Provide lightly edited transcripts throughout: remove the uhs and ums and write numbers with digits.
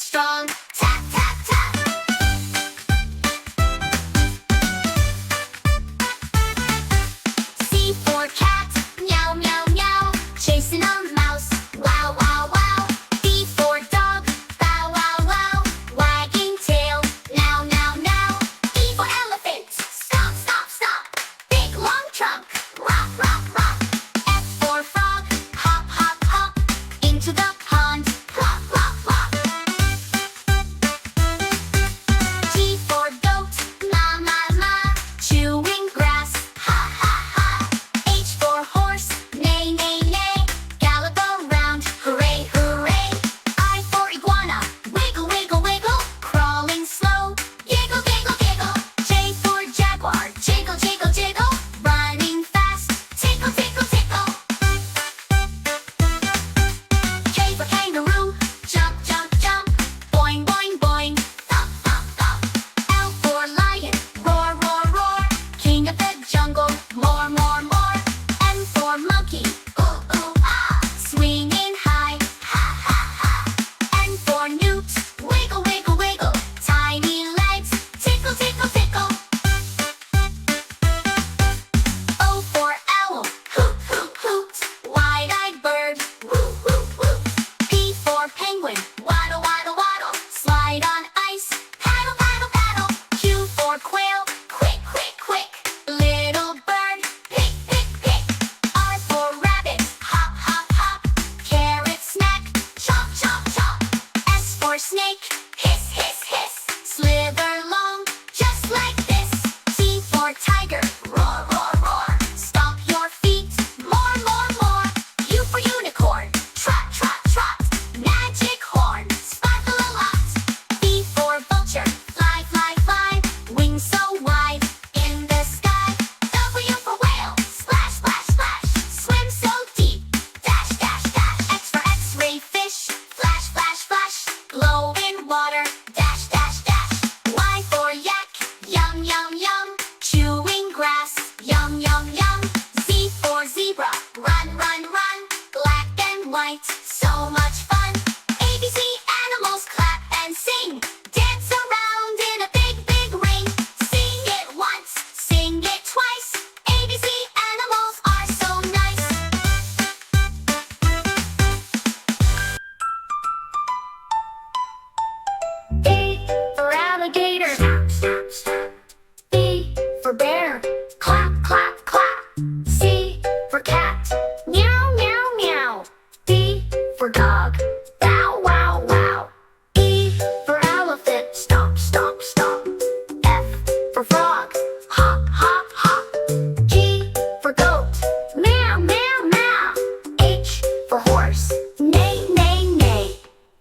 strong. Tap, tap, tap. C for cat. Meow, meow, meow. Chasing a mouse. Wow, wow, wow. D for dog. Bow, wow, wow. Wagging tail. Now, now, now. E for elephant. Stop, stop, stop. Big long trunk. Rock, rock, rock. F for frog. Hop, hop, hop. Into the pond. Plop, plop, plop. G for goat. Ma, ma, ma. Chewing grass. Ha, ha, ha. H for horse. Neigh, neigh, neigh. Gallop around. Hooray, hooray. I for iguana. Wiggle, wiggle, wiggle. Crawling slow. Giggle, giggle, giggle. J for jaguar. Jiggle, jiggle, jiggle. Running fast. Tickle, tickle, tickle. K for kangaroo. Jump, jump, jump. Boing, boing, boing. Thump, thump, thump. L for lion. Roar, roar, roar. King of the jungle. More, more, more. M for monkey. Ooh, ooh, ah. Swinging high. Ha, ha, ha. N for newt. Wiggle, wiggle, wiggle. Tiny legs. Tickle, tickle, tickle. O for owl. Hoot, hoot, hoot. Wide-eyed bird. Woo, woo, woo. P for penguin. Waddle, waddle, waddle. Slide on ice. Paddle, paddle, paddle. Q for quail. Quick, quick, quick. Little bird. Pick, pick, pick. R for rabbit. Hop, hop, hop. Carrot snack. Chop, chop, chop. S for snake. Hiss, hiss, hiss. Slither long. Just like this. T for tiger. Roar, roar, roar. Stomp your feet. More, more, more. U for unicorn. Trot, trot, trot. Magic horn. Sparkle a lot. V for vulture. Fly, fly, fly. Wings so wide. In the sky. W for whale. Splash, splash, splash. Swim so deep. Dash, dash, dash. X for X-ray fish. Flash, flash, flash. Glow in water. Dash, dash, dash. Y for yak. Yum, yum, yum. Chewing grass. Yum, yum, yum. Z for zebra. Run, run, run. Black and white. So much fun. ABC animals clap and sing. Dance around in a big, big ring. Sing it once. Sing it twice. ABC animals are so nice. A for alligator. Snap, snap, snap. B for bear. Clap, clap, clap. C for cat. Meow, meow, meow. D for dog. Bow, wow, wow. E for elephant. Stomp, stomp, stomp. F for frog. Hop, hop, hop. G for goat. Meow, meow, meow. H for horse. Neigh, neigh, neigh.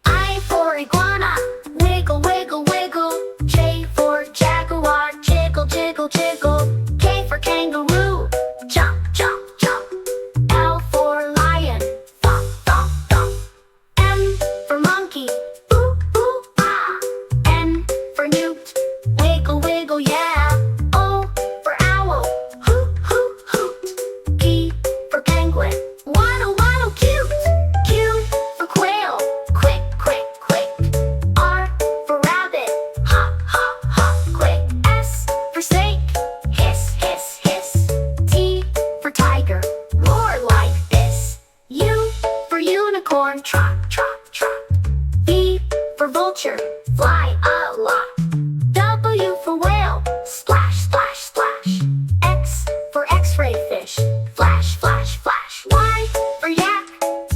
I for iguana. Wiggle, wiggle, wiggle. J for jaguar. Jiggle, jiggle, jiggle. K for kangaroo. Jump, jump, jump. L for lion. Thump, thump, thump. M for monkey. Ooh, ooh, ah. N for newt. Wiggle, wiggle, yeah. O for owl. Hoot, hoot, hoot. P for penguin. Waddle, waddle, cute. Q for quail. Quick, quick, quick. R for rabbit. Hop, hop, hop, quick. S for snake. Hiss, hiss, hiss. T for tiger. Roar like this. U for unicorn. Trot, trot, trot. V for vulture. Fly a lot. W for whale. Splash, splash, splash. X for X-ray fish. Flash, flash, flash. Y for yak.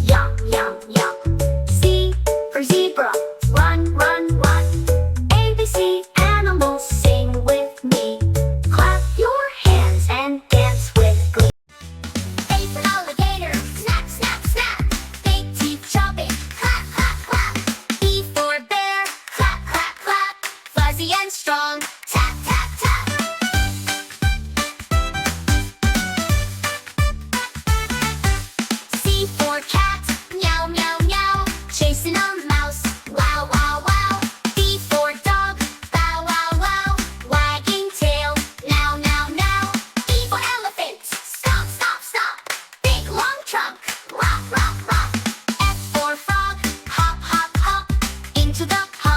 Yum, yum, yum. Z for zebra. Run, run, run. ABC animals sing with me. Clap your hands and dance with glee. A for alligator. Snap, snap, snap. Big teeth chopping. Clap, clap, clap. E for bear. Clap, clap, clap. Fuzzy and strong. Tap, tap, tap. C for cat. Meow, meow, meow. Chasing a mouse. Wow, wow, wow. D for dog. Bow, wow, wow. Wagging tail. Now, now, now. E for elephant. Stop, stop, stop. Big long trunk. Rock, rock, rock. F for frog. Hop, hop, hop. Into the pond.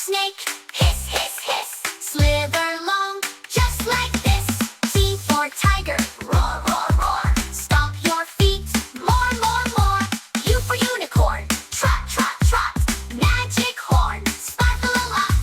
snake, hiss, hiss, hiss. Slither long, just like this. T for tiger, roar, roar, roar. Stomp your feet, more, more, more. U for unicorn, trot, trot, trot. Magic horn, sparkle a lot.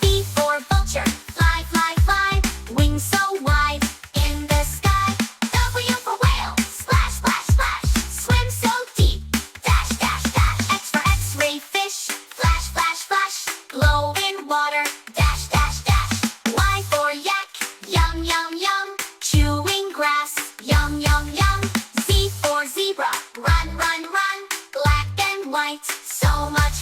V for vulture, fly, fly, fly. Wings so wide, in the sky. W for whale, splash, splash, splash. Swim so deep, dash, dash, dash. X for X-ray fish, flash, flash, flash. Glow in water, dash, dash, dash. Y for yak, yum, yum, yum. Chewing grass, yum, yum, yum. Z for zebra, run, run, run. Black and white, so much